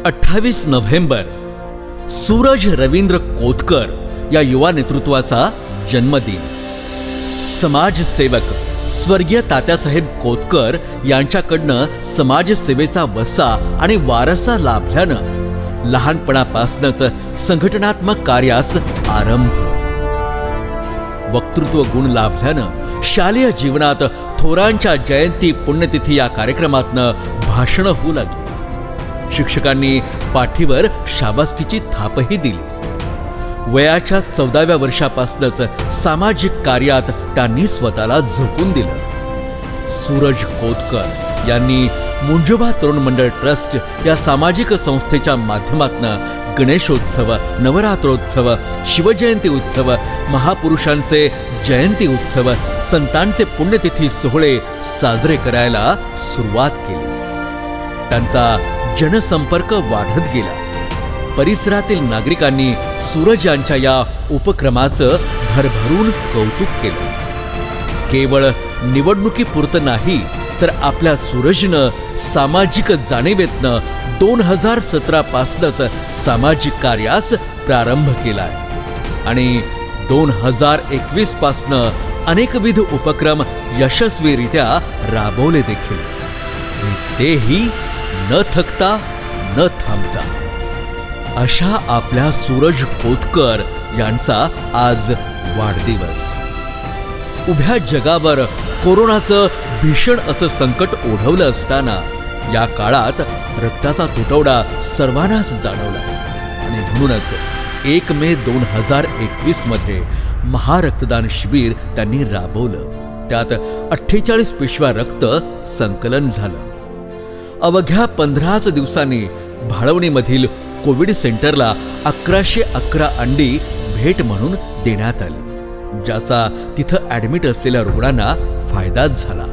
28 November Suraj Ravindra Kotkar या युवा नेतृत्वाचा जन्मदिन. समाजसेवक स्वर्गीय तात्यासाहेब कोतकर यांच्याकडनं समाजसेवेचा वसा आणि वारसा लाभल्यानं लहानपणापासूनच संघटनात्मक कार्यास आरंभ. वक्तृत्व गुण लाभल्यानं शालेय जीवनात थोरांच्या जयंती पुण्यतिथी या कार्यक्रमातनं भाषणं होऊ लागली. शिक्षकांनी पाठीवर शाबासकीची थापही दिली. वयाच्या 14व्या वर्षापासूनच सामाजिक कार्यात त्यांनी स्वतःला झोकून दिलं. सूरज कोतकर यांनी मुंजोबा तरुण मंडळ ट्रस्ट या सामाजिक संस्थेच्या माध्यमातून गणेशोत्सव, नवरात्रोत्सव, शिवजयंती उत्सव, महापुरुषांचे जयंती उत्सव, संतांचे पुण्यतिथी सोहळे साजरे करायला सुरुवात केली. त्यांचा जनसंपर्क वाढत गेला. परिसरातील नागरिकांनी सूरज यांच्या या उपक्रमाचं भरभरून कौतुक केलं. केवळ निवडणुकीपुरतं नाही तर आपल्या सूरजनं सामाजिक जाणीवेतनं 2017 पासूनच सामाजिक कार्यास प्रारंभ केलाय आणि 2021 पासनं अनेकविध उपक्रम यशस्वीरित्या राबवले देखील, आणि तेही न थकता न थांबता. अशा आपल्या सूरज कोतकर यांचा आज वाढदिवस. उभ्या जगावर कोरोनाचं भीषण असं संकट ओढवलं असताना या काळात रक्ताचा तुटवडा सर्वांनाच जाणवला आणि म्हणूनच 1 मे 2021 मध्ये महारक्तदान शिबिर त्यांनी राबवलं. त्यात 48 पिशव्या रक्त संकलन झालं. अवघ्या 15 दिवसांनी भाळवणीमधील कोविड सेंटरला 1111 अंडी भेट म्हणून देण्यात आली, ज्याचा तिथं ऍडमिट असलेल्या रुग्णांना फायदाच झाला.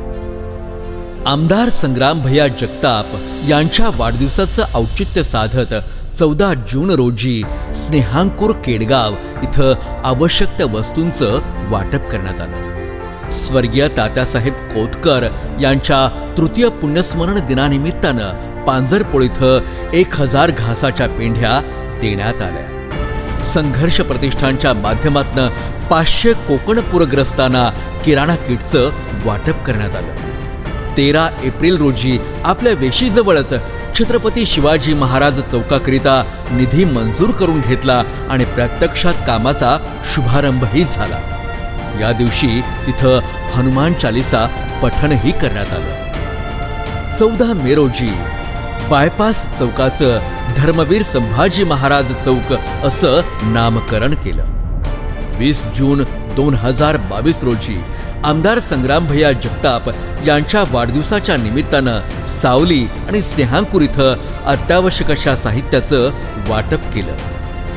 आमदार संग्राम भैया जगताप यांच्या वाढदिवसाचं औचित्य साधत 14 जून रोजी स्नेहांकुर केडगाव इथं आवश्यक त्या वस्तूंचं वाटप करण्यात आलं. स्वर्गीय तात्यासाहेब कोतकर यांच्या तृतीय पुण्यस्मरण दिनानिमित्तानं पांजरपोळ इथं 1000 घासाच्या पेंढ्या देण्यात आल्या. संघर्ष प्रतिष्ठानच्या माध्यमातून 500 कोकण पूरग्रस्तांना किराणा किटचं वाटप करण्यात आलं. 13 एप्रिल रोजी आपल्या वेशीजवळच छत्रपती शिवाजी महाराज चौकाकरिता निधी मंजूर करून घेतला आणि प्रत्यक्षात कामाचा शुभारंभही झाला. या दिवशी तिथं हनुमान चालीसा पठणही करण्यात आलं. 14 मे रोजी बायपास चौकाचं धर्मवीर संभाजी महाराज चौक असं नामकरण केलं. 20 जून 2022 रोजी आमदार संग्राम भैया जगताप यांच्या वाढदिवसाच्या निमित्तानं सावली आणि स्नेहांकुर इथं अत्यावश्यक अशा साहित्याचं वाटप केलं.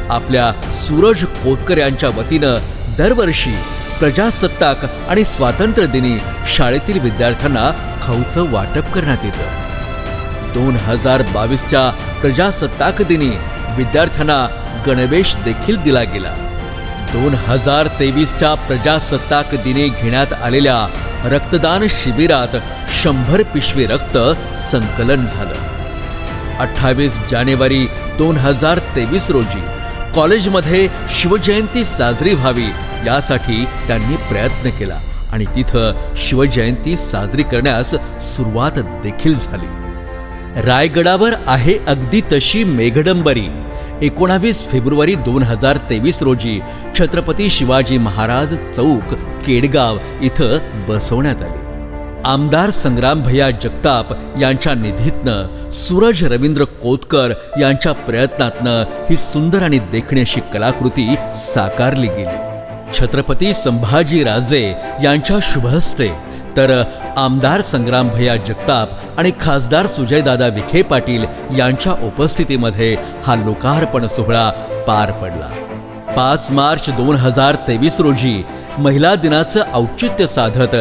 आपल्या सूरज कोतकर यांच्या वतीनं दरवर्षी प्रजासत्ताक आणि स्वातंत्र्य दिनी शाळेतील विद्यार्थ्यांना खाऊचं वाटप करण्यात येतं. 2022च्या प्रजासत्ताक दिनी विद्यार्थ्यांना गणवेश देखील दिला गेला. 2023च्या प्रजासत्ताक दिनी घेण्यात आलेल्या रक्तदान शिबिरात 100 पिशवी रक्त संकलन झालं. 28 जानेवारी 2023 रोजी कॉलेजमध्ये शिवजयंती साजरी व्हावी यासाठी त्यांनी प्रयत्न केला आणि तिथं शिवजयंती साजरी करण्यास सुरुवात देखील झाली. रायगडावर आहे अगदी तशी मेघडंबरी 19 फेब्रुवारी 2023 रोजी छत्रपती शिवाजी महाराज चौक केडगाव इथं बसवण्यात आले. आमदार संग्राम भैया जगताप यांच्या निधीतनं सूरज रवींद्र कोतकर यांच्या प्रयत्नातनं ही सुंदर आणि देखणी अशी कलाकृती साकारली गेली. छत्रपती संभाजी राजे यांच्या शुभहस्ते तर आमदार संग्राम भैया जगताप आणि खासदार सुजयदादा विखे पाटील यांच्या उपस्थितीमध्ये हा लोकार्पण सोहळा पार पडला. 5 मार्च 2023 रोजी महिला दिनाचं औचित्य साधत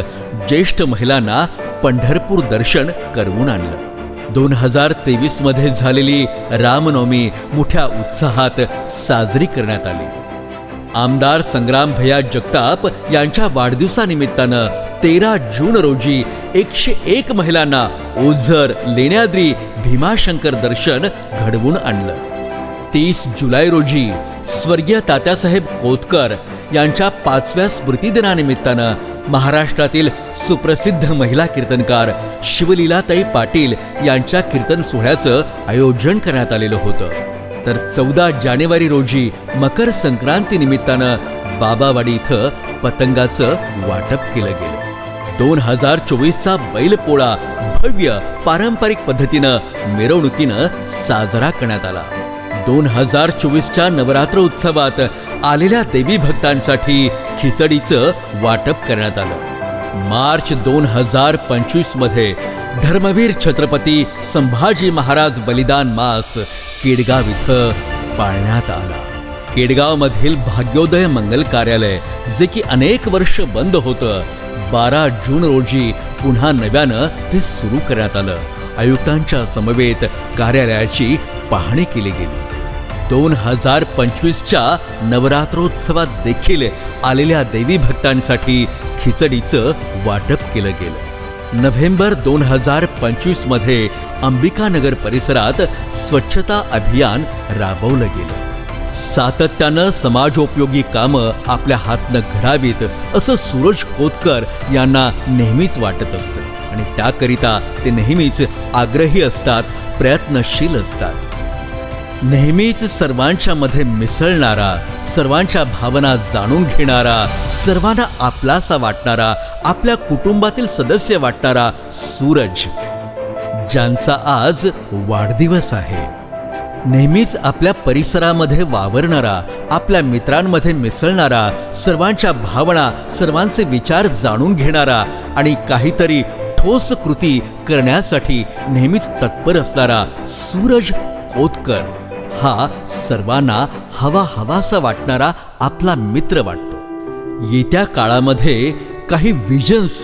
ज्येष्ठ महिलांना पंढरपूर दर्शन करवून आणलं. 2023 मध्ये झालेली रामनवमी मोठ्या उत्साहात साजरी करण्यात आली. आमदार संग्राम भैया जगताप यांच्या वाढदिवसानिमित्तानं 13 जून रोजी 101 महिलांना ओझर, लेण्याद्री, भीमाशंकर दर्शन घडवून आणलं. 30 जुलै रोजी स्वर्गीय तात्यासाहेब कोतकर यांच्या 5व्या स्मृतिदिनानिमित्तानं महाराष्ट्रातील सुप्रसिद्ध महिला कीर्तनकार शिवलीलाताई पाटील यांच्या कीर्तन सोहळ्याचं आयोजन करण्यात आलेलं होतं. तर 14 जानेवारी रोजी मकर संक्रांती निमित्तानं बाबावाडी इथं पतंगाचं वाटप केलं गेलं. 2024चा बैलपोळा भव्य पारंपरिक पद्धतीनं मिरवणुकीनं साजरा करण्यात आला. 2024च्या नवरात्र उत्सवात आलेल्या देवी भक्तांसाठी खिचडीचं वाटप करण्यात आलं. मार्च 2025 मध्ये धर्मवीर छत्रपती संभाजी महाराज बलिदान मास केडगाव इथं पाळण्यात आला. केडगावमधील भाग्योदय मंगल कार्यालय, जे की अनेक वर्ष बंद होतं, 12 जून रोजी पुन्हा नव्यानं ते सुरू करण्यात आलं. आयुक्तांच्या समवेत कार्यालयाची पाहणी केली गेली. 2025च्या नवरात्रोत्सवात देखील आलेल्या देवी भक्तांसाठी खिचडीचं वाटप केलं गेलं. नोव्हेंबर 2025 मध्ये अंबिकानगर परिसरात स्वच्छता अभियान राबवलं गेलं. सातत्यानं समाजोपयोगी कामं आपल्या हातनं घडावीत असं सूरज कोतकर यांना नेहमीच वाटत असतं आणि त्याकरिता ते नेहमीच आग्रही असतात, प्रयत्नशील असतात. नेहमीच सर्वांच्या मध्ये मिसळणारा, सर्वांच्या भावना जाणून घेणारा, सर्वांना आपलासा वाटणारा, आपल्या कुटुंबातील सदस्य वाटणारा सूरज, ज्यांचा आज वाढदिवस आहे. नेहमीच आपल्या परिसरामध्ये वावरणारा, आपल्या मित्रांमध्ये मिसळणारा, सर्वांच्या भावना, सर्वांचे विचार जाणून घेणारा आणि काहीतरी ठोस कृती करण्यासाठी नेहमीच तत्पर असणारा सूरज कोतकर हा सर्वांना हवासा वाटणारा आपला मित्र वाटतो. येत्या काळामध्ये काही विजन्स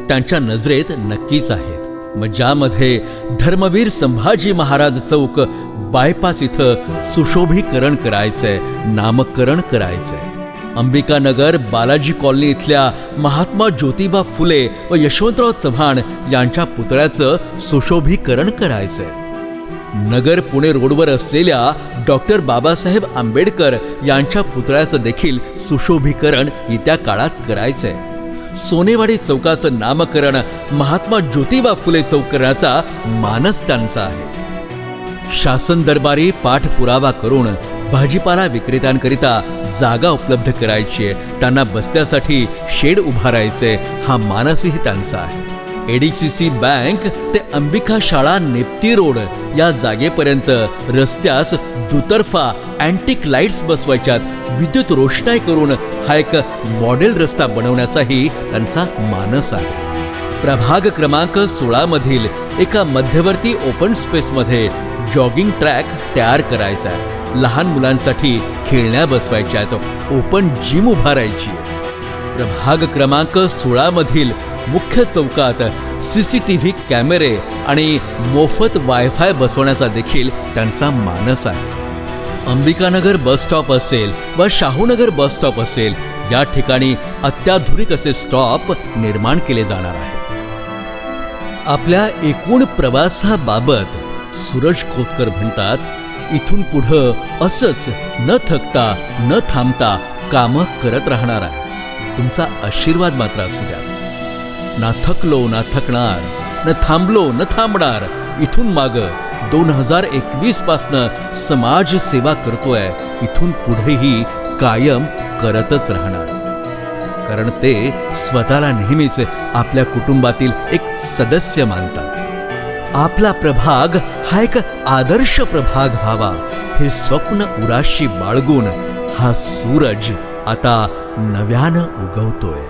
त्यांच्या नजरेत नक्कीच आहेत. मग ज्यामध्ये धर्मवीर संभाजी महाराज चौक बायपास इथं सुशोभीकरण करायचंय, नामकरण करायचंय. अंबिकानगर बालाजी कॉलनी इथल्या महात्मा ज्योतिबा फुले व यशवंतराव चव्हाण यांच्या पुतळ्याचं सुशोभीकरण करायचंय. नगर पुणे रोडवर असलेल्या डॉक्टर बाबासाहेब आंबेडकर यांच्या पुतळ्याचं देखील सुशोभीकरण येत्या काळात करायचंय. सोनेवाडी चौकाचं नामकरण महात्मा ज्योतिबा फुले चौक करण्याचा मानस त्यांचा आहे. शासन दरबारी पाठपुरावा करून भाजीपाला विक्रेत्यांकरिता जागा उपलब्ध करायची आहे, त्यांना बसण्यासाठी शेड उभारायचे, हा मानसही त्यांचा आहे. एडीसीसी बँक ते अंबिका शाळा नेप्ती रोड या जागेपर्यंत रस्त्यास दुतर्फा अँटिक लाईट्स बसवायच्यात, विद्युत रोषणाई करून हा एक मॉडेल रस्ता बनवण्याचाही त्यांचा मानस आहे. प्रभाग क्रमांक 16 मधील एका मध्यवर्ती ओपन स्पेसमध्ये जॉगिंग ट्रॅक तयार करायचा आहे. लहान मुलांसाठी खेळण्या बसवायच्या आहेत, ओपन जिम उभारायची. प्रभाग क्रमांक 16 मधील मुख्य चौकात CCTV कॅमेरे आणि मोफत वायफाय बसवण्याचा देखील त्यांचा मानस आहे. अंबिकानगर बस स्टॉप असेल व शाहूनगर बस स्टॉप असेल, या ठिकाणी अत्याधुनिक असे स्टॉप निर्माण केले जाणार आहेत. आपल्या एकूण प्रवासाबाबत सूरज कोतकर म्हणतात, इथून पुढं असंच न थकता न थांबता कामं करत राहणार आहे. तुमचा आशीर्वाद मात्र असू द्या. ना थकलो ना थकणार, न थांबलो न थांबणार. इथून माग 2021 पासनं समाज सेवा करतोय, इथून पुढेही कायम करतच राहणार. कारण ते स्वतःला नेहमीच आपल्या कुटुंबातील एक सदस्य मानतात. आपला प्रभाग हा एक आदर्श प्रभाग व्हावा हे स्वप्न उराशी बाळगून हा सूरज आता नव्यानं उगवतोय.